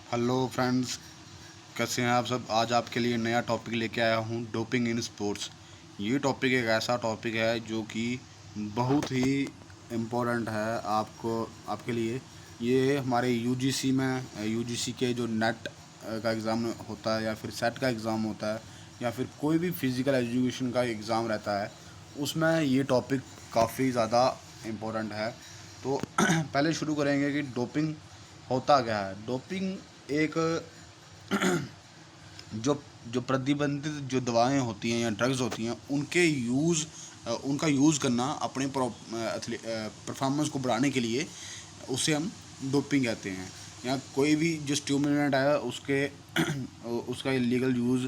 Hello friends, कैसे हैं आप सब। आज आपके लिए नया टॉपिक लेके आया हूं, डोपिंग इन स्पोर्ट्स। ये टॉपिक एक ऐसा टॉपिक है जो कि बहुत ही इम्पोर्टेंट है आपके लिए। ये हमारे यूजीसी में यूजीसी के जो नेट का एग्ज़ाम होता है या फिर सेट का एग्ज़ाम होता है या फिर कोई भी फिज़िकल एजुकेशन का एग्ज़ाम रहता है, उसमें ये टॉपिक काफ़ी ज़्यादा इम्पोर्टेंट है। तो पहले शुरू करेंगे कि डोपिंग होता क्या है। डोपिंग एक जो जो प्रतिबंधित जो दवाएं होती हैं या ड्रग्स होती हैं, उनका यूज़ करना अपने परफॉर्मेंस को बढ़ाने के लिए, उसे हम डोपिंग कहते हैं। या कोई भी जो स्टिमुलेंट है उसके उसका इलीगल यूज़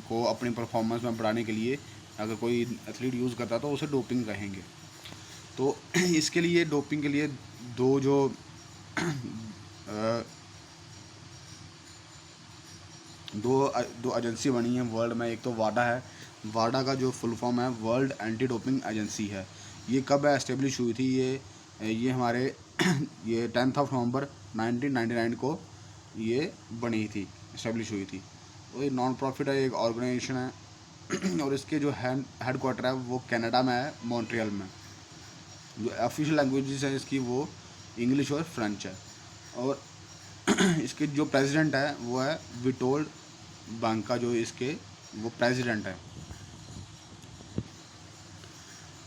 को अपनी परफॉर्मेंस में बढ़ाने के लिए अगर कोई एथलीट यूज़ करता है तो उसे डोपिंग कहेंगे। तो इसके लिए डोपिंग के लिए दो जो अ, दो दो एजेंसी बनी है वर्ल्ड में। एक तो वाडा है। वाडा का जो फुल फॉर्म है वर्ल्ड एंटी डोपिंग एजेंसी है। ये कब एस्टेब्लिश हुई थी? ये हमारे ये 10 नवंबर 1999 को ये बनी थी, इस्टेब्लिश हुई थी। तो ये नॉन प्रॉफिट है, एक ऑर्गेनाइजेशन है और इसके जो हेड क्वार्टर है वो कनाडा में है, मॉन्ट्रियल में। जो ऑफिशियल लैंग्वेजेस है इसकी वो इंग्लिश और फ्रेंच है। और इसके जो प्रेसिडेंट है वो है विटोल्ड बांका, जो इसके वो प्रेसिडेंट है।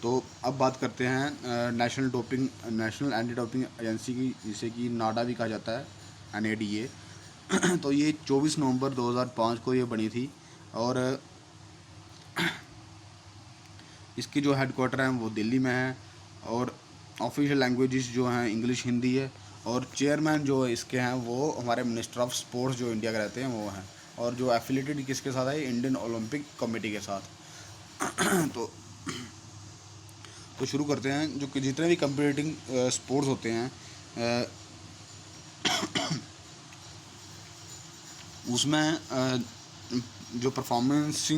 तो अब बात करते हैं नेशनल एंटी डोपिंग एजेंसी की, जिसे कि नाडा भी कहा जाता है, NADA। तो ये 24 नवंबर 2005 को ये बनी थी। और इसकी जो हेड क्वार्टर है वो दिल्ली में है। और ऑफिशियल लैंग्वेजेस जो हैं इंग्लिश, हिंदी है। और चेयरमैन जो इसके हैं वो हमारे मिनिस्टर ऑफ स्पोर्ट्स जो इंडिया के रहते हैं वो हैं। और जो एफिलेटेड किसके साथ है? इंडियन ओलंपिक कमेटी के साथ। तो शुरू करते हैं। जो कि जितने भी कंपीटिंग स्पोर्ट्स होते हैं उसमें जो परफॉर्मेंस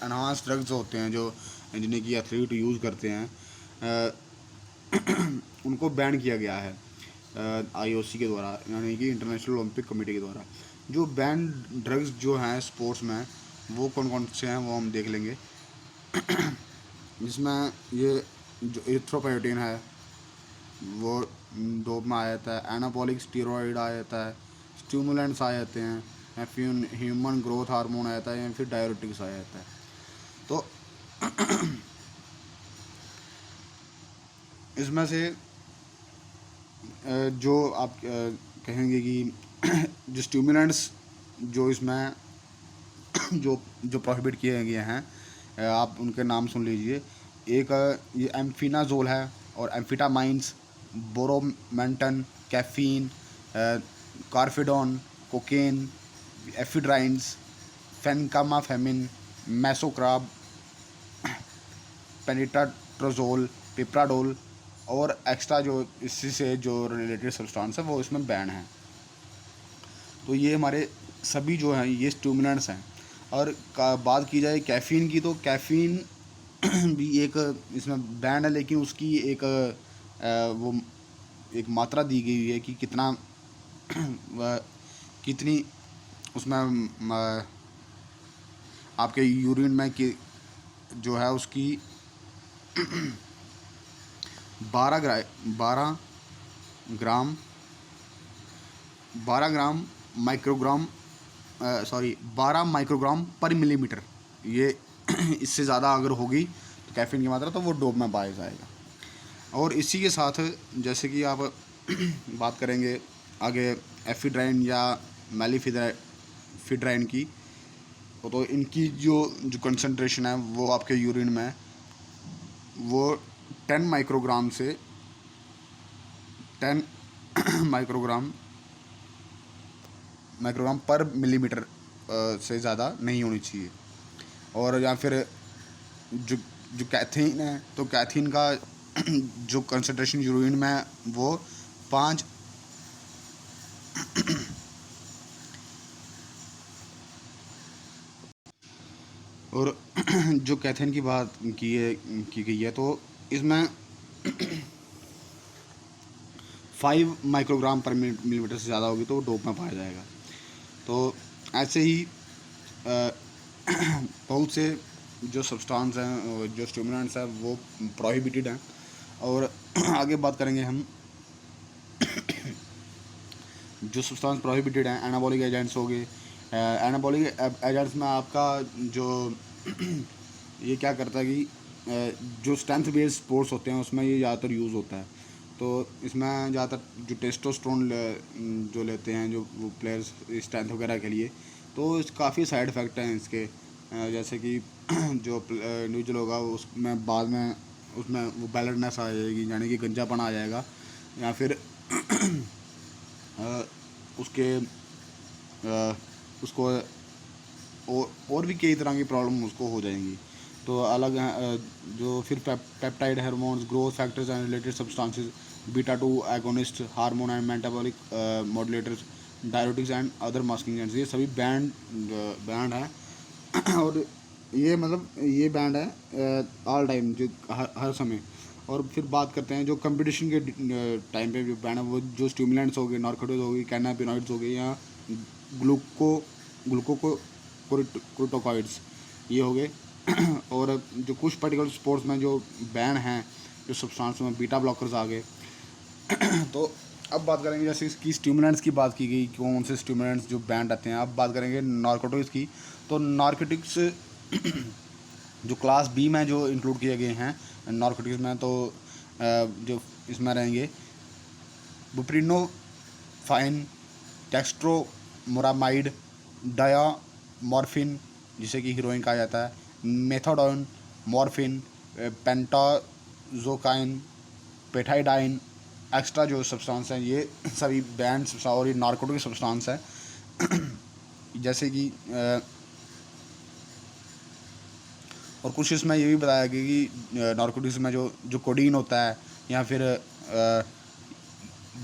एनहांस ड्रग्स होते हैं, जो जिन्हें कि एथलीट यूज़ करते हैं, उनको बैन किया गया है IOC के द्वारा, यानी कि इंटरनेशनल ओलंपिक कमेटी के द्वारा। जो बैन ड्रग्स जो हैं स्पोर्ट्स में, वो कौन कौन से हैं वो हम देख लेंगे। जिसमें ये जो एथ्रोपायोटिन है वो डोप में आ जाता है, एनाबॉलिक स्टीरॉयड आ जाता है, स्टिमुलेंट्स आ जाते हैं, या फिर ह्यूमन ग्रोथ हार्मोन आ जाता है, या फिर डायरेटिक्स आ जाता है। तो इसमें से जो आप कहेंगे कि जो स्टिमुलेंट्स जो इसमें जो प्रोहिबिट किए गए हैं, आप उनके नाम सुन लीजिए। एक ये एम्फिनाजोल है, और एम्फिटामाइंस, बोरोमेंटन, कैफीन, कार्फिडोन, कोकेन, एफिड्राइंस, फेनकामाफेमिन, मैसोक्राब, पेनिट्राट्रोजोल, पिप्राडोल और एक्स्ट्रा जो इसी से जो रिलेटेड सब्सटेंस है वो इसमें बैन है। तो ये हमारे सभी जो हैं ये स्टिमुलेंट्स हैं। और बात की जाए कैफ़ीन की, तो कैफ़ीन भी एक इसमें बैंड है, लेकिन उसकी एक वो एक मात्रा दी गई हुई है कि कितनी उसमें आपके यूरिन में कि जो है उसकी 12 ग्राम 12 ग्राम माइक्रोग्राम, सॉरी 12 माइक्रोग्राम पर मिलीमीटर। ये इससे ज़्यादा अगर होगी तो कैफीन की मात्रा, तो वो डोप में पाया जाएगा। और इसी के साथ जैसे कि आप बात करेंगे आगे एफिड्राइन या मेलिफिड्राइन की, तो इनकी जो कंसंट्रेशन है वो आपके यूरिन में वो 10 माइक्रोग्राम से 10 माइक्रोग्राम माइक्रोग्राम पर मिलीमीटर से ज़्यादा नहीं होनी चाहिए। और या फिर जो जो कैथीन है, तो कैथीन का जो कंसंट्रेशन यूरिन में वो 5 और जो कैथीन की बात की गई है, तो इसमें 5 माइक्रोग्राम पर मिलीमीटर से ज़्यादा होगी तो वो डोप में पाया जाएगा। तो ऐसे ही बहुत से जो सब्सटेंस हैं, जो स्टिमुलेंट्स हैं, वो प्रोहिबिटेड हैं। और आगे बात करेंगे हम जो सब्सटेंस प्रोहिबिटेड हैं, एनाबॉलिक एजेंट्स हो गए। एनाबॉलिक एजेंट्स में आपका जो ये क्या करता है कि जो स्ट्रेंथ बेस्ड स्पोर्ट्स होते हैं उसमें ये ज़्यादातर यूज़ होता है। तो इसमें ज़्यादातर जो टेस्टोस्टेरोन जो लेते हैं जो वो प्लेयर्स स्ट्रेंथ वगैरह के लिए, तो काफ़ी साइड इफ़ेक्ट हैं इसके। जैसे कि जो इंडिविजुअल होगा उसमें बाद में उसमें वो बैलेंसनेस आ जाएगी, यानी कि गंजापन आ जाएगा, या फिर उसके उसको और भी कई तरह की प्रॉब्लम उसको हो जाएंगी। तो अलग जो फिर peptide hormones, growth factors and related substances, beta 2 agonist, hormone and metabolic modulators, diuretics and other masking agents, ये सभी बैंड है। और ये मतलब ये बैंड है ऑल टाइम, जो हर समय। और फिर बात करते हैं जो कंपटीशन के टाइम पे जो बैंड है, वो जो स्टिमुलेंट्स हो गए, नार्कोटिक्स हो गई, कैनाबिनॉइड्स हो गए, या ग्लूकोकोर्टिकोइड्स ये हो गए। और जो कुछ पर्टिकुलर स्पोर्ट्स में जो बैन हैं, जो सब्सटेंस में बीटा ब्लॉकर्स आ गए। तो अब बात करेंगे जैसे इसकी स्टिमुलेंट्स की बात की गई, कौन से स्टिमुलेंट्स जो बैंड रहते हैं। अब बात करेंगे नार्कोटिक्स की। तो नार्कोटिक्स जो क्लास बी में जो इंक्लूड किए गए हैं नार्कोटिक्स में, तो जो इसमें रहेंगे बुप्रेनोफाइन, डेक्स्ट्रोमोरामाइड, डायामॉर्फिन जिसे कि हीरोइन कहा जाता है, मेथाडोन, मॉर्फिन, पेंटाजोकाइन, पेटाइडाइन, एक्स्ट्रा जो सब्सटेंस हैं, ये सभी बैंड और ये नार्कोटिक सब्सटेंस है। जैसे कि और कुछ इसमें ये भी बताया गया कि नार्कोटिक्स में जो कोडीन होता है, या फिर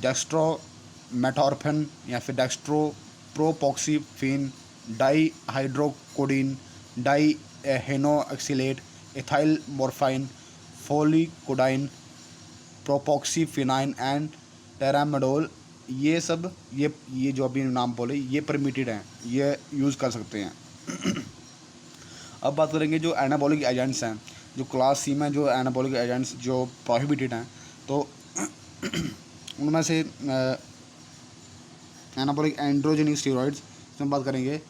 डेक्स्ट्रोमेटॉर्फिन, या फिर डेक्स्ट्रोप्रोपोक्सीफेन, डाईहाइड्रोकोडीन, डाईहेनोएक्सिलेट, एथाइल मोर्फाइन, फोलिकोडाइन, प्रोपोक्सीफेनाइन एंड टेरामेडोल, ये सब ये जो अभी नाम बोले ये परमिटेड हैं, ये यूज़ कर सकते हैं। अब बात करेंगे जो एनाबॉलिक एजेंट्स हैं, जो क्लास सी में जो एनाबॉलिक एजेंट्स जो प्रोहिबिटेड हैं, तो उनमें से एनाबॉलिक एंड्रोजेनिक स्टेरॉइड्स इसमें बात करेंगे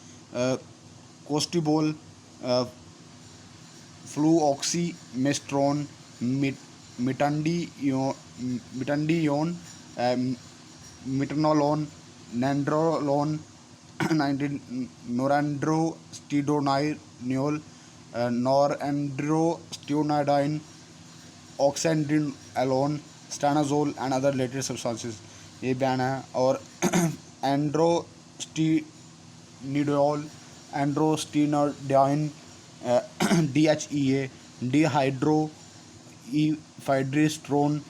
clostebol, fluoxymesterone, methandienone, metenolone, nandrolone, norandrostenediol, norandrostenedione, oxandrolone, stanozolol and other related substances, ये बैन है। और androstenediol, androstenedione, DHEA, dehydroepiandrosterone,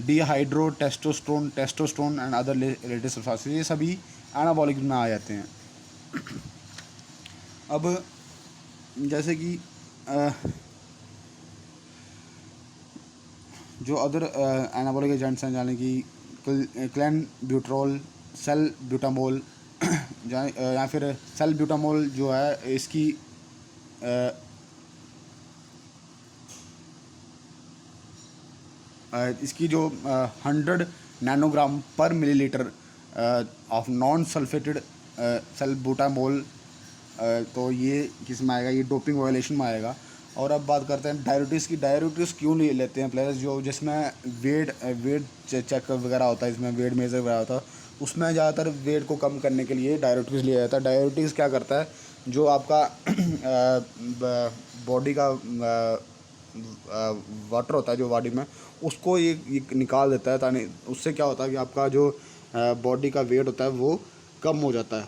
dihydrotestosterone, testosterone and other related substances, ये सभी एनाबॉलिक में आ जाते हैं। अब जैसे कि जो अदर एनाबॉलिक एजेंट्स हैं, यानी कि क्लेनब्यूट्रोल, सेल ब्यूटामोल, या फिर सेल ब्यूटामोल जो है इसकी जो 100 नैनोग्राम पर millilitre of non sulphated salbutamol, तो ये किस में आएगा, ये डोपिंग वायलेशन में आएगा। और अब बात करते हैं डायरेटिक्स की। डायरेटिक्स क्यों नहीं लेते हैं प्लेयर्स, जो जिसमें वेट चेक वगैरह होता है, इसमें वेट मेजर वगैरह होता है, उसमें ज़्यादातर वेट को कम करने के लिए डायरेटिक्स लिया जाता है। डायरेटिक्स क्या करता है, जो आपका बॉडी का वाटर होता है जो बॉडी में, उसको ये निकाल देता है, ताकि उससे क्या होता है कि आपका जो बॉडी का वेट होता है वो कम हो जाता है।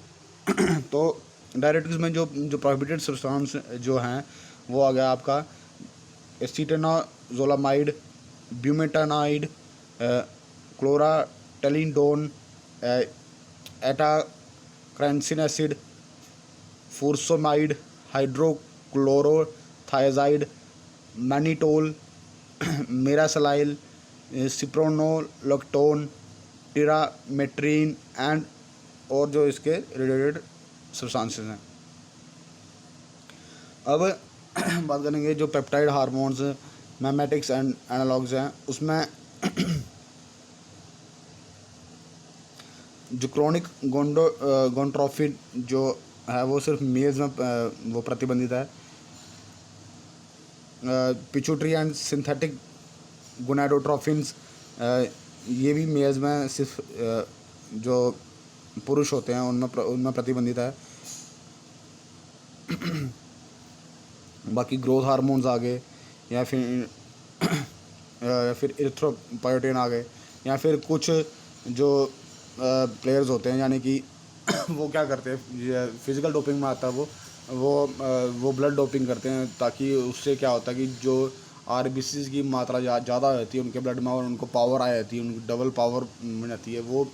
तो डायरेटिक्स में जो प्रोहिबिटेड सब्सटेंस जो हैं वो आ गया आपका एसीटेनाजोलामाइड, ब्यूमेटानाइड, क्लोराटेलिडोन, एटाक्रेंसिन एसिड, फुरसोमाइड, हाइड्रोक्लोरोथायाजाइड, मैनिटोल, मिरासलाइल, सिप्रोनोलैक्टोन, टिरामेट्रीन एंड और जो इसके रिलेटेड सब्सटेंसेस हैं। अब बात करेंगे जो पेप्टाइड हार्मोन्स, मैमेटिक्स एंड एनालॉग्स हैं, उसमें जो क्रॉनिक गोनट्रोफिन जो है वो सिर्फ मेल्स में वो प्रतिबंधित है। पिट्यूटरी एंड सिंथेटिक गोनाडोट्रोफिन्स, ये भी मेल्स में सिर्फ जो पुरुष होते हैं उनमें प्रतिबंधित है। बाकी ग्रोथ हार्मोन्स आ गए, या फिर इरिथ्रोपोएटिन आ गए, या फिर कुछ जो प्लेयर्स होते हैं, यानी कि वो क्या करते हैं, फिज़िकल डोपिंग में आता है वो ब्लड डोपिंग करते हैं, ताकि उससे क्या होता है कि जो आरबीसीज की मात्रा ज़्यादा रहती है उनके ब्लड में और उनको पावर आ जाती है, उनको डबल पावर मिल जाती है, वो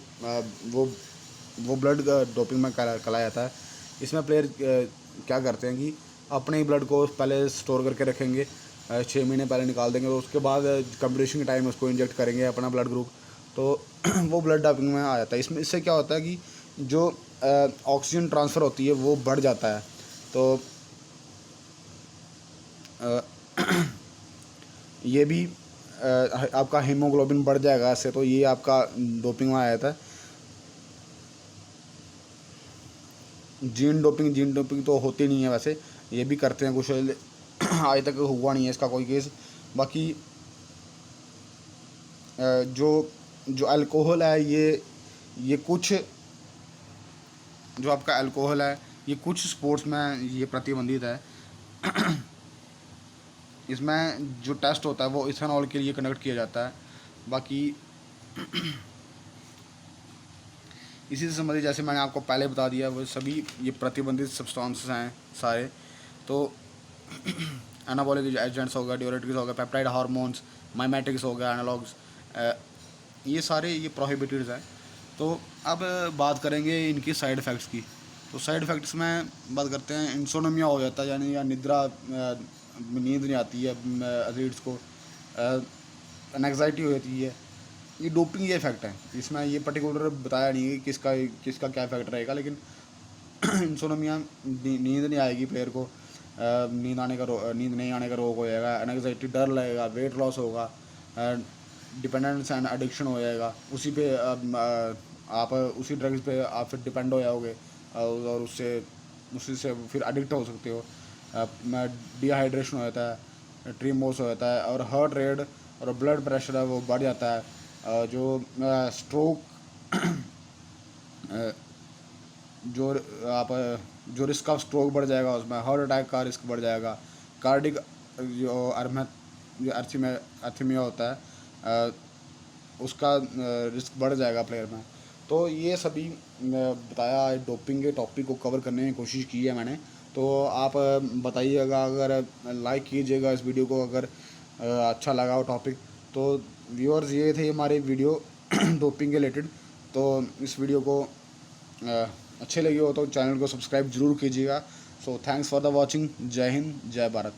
ब्लड डोपिंग में कला जाता है। इसमें प्लेयर क्या करते हैं कि अपने ही ब्लड को पहले स्टोर करके रखेंगे, 6 महीने पहले निकाल देंगे, और उसके बाद कंपटीशन के टाइम उसको इंजेक्ट करेंगे अपना ब्लड ग्रुप, तो वो ब्लड डोपिंग में आ जाता है। इससे क्या होता है कि जो ऑक्सीजन ट्रांसफ़र होती है वो बढ़ जाता है, तो ये भी आपका हीमोग्लोबिन बढ़ जाएगा इससे, तो ये आपका डोपिंग में आ जाता है। जीन डोपिंग तो होती नहीं है वैसे, ये भी करते हैं कुछ, आज तक हुआ नहीं है इसका कोई केस। बाकी जो अल्कोहल है, ये कुछ जो आपका अल्कोहल है ये कुछ स्पोर्ट्स में ये प्रतिबंधित है। इसमें जो टेस्ट होता है वो इथेनॉल के लिए कंडक्ट किया जाता है। बाकी इसी से संबंधित जैसे मैंने आपको पहले बता दिया, वो सभी ये प्रतिबंधित सब्सटेंसेस हैं सारे। तो एनाबॉलिक एजेंट्स हो गए, ड्यूरेटिक्स हो गए, पेप्टाइड हार्मोन्स, माइमेटिक्स हो गया, एनालॉग्स, ये सारे ये प्रोहिबिटेड हैं। तो अब बात करेंगे इनकी साइड इफ़ेक्ट्स की। तो साइड इफ़ेक्ट्स में बात करते हैं, इंसोनमिया हो जाता है, यानी या निद्रा, नींद नहीं आती है एथलीट्स को, एंग्जाइटी हो जाती है। ये डोपिंग ये इफेक्ट है, इसमें ये पर्टिकुलर बताया नहीं है कि किसका क्या इफेक्ट रहेगा, लेकिन इंसोनमिया, नींद नहीं आएगी प्लेयर को, नींद नहीं आने का रोग हो जाएगा, एंग्जाइटी, डर लगेगा, वेट लॉस होगा, डिपेंडेंस एंड एडिक्शन हो जाएगा, उसी पे आप उसी ड्रग्स पे आप फिर डिपेंड हो जाओगे, और उसी से फिर एडिक्ट हो सकते हो। डिहाइड्रेशन हो जाता है, ट्रीमोर्स हो जाता है, और हार्ट रेट और ब्लड प्रेशर है वो बढ़ जाता है। जो स्ट्रोक जो रिस्क ऑफ स्ट्रोक बढ़ जाएगा, उसमें हार्ट अटैक का रिस्क बढ़ जाएगा, कार्डिक जो अर्थमिया होता है उसका रिस्क बढ़ जाएगा प्लेयर में। तो ये सभी बताया, डोपिंग के टॉपिक को कवर करने की कोशिश की है मैंने। तो आप बताइएगा, अगर लाइक कीजिएगा इस वीडियो को, अगर अच्छा लगा हो टॉपिक। तो व्यूअर्स, ये थे हमारे वीडियो डोपिंग के रिलेटेड। तो इस वीडियो को अच्छे लगे हो तो चैनल को सब्सक्राइब जरूर कीजिएगा। So thanks for the watching. जय हिंद, जय भारत।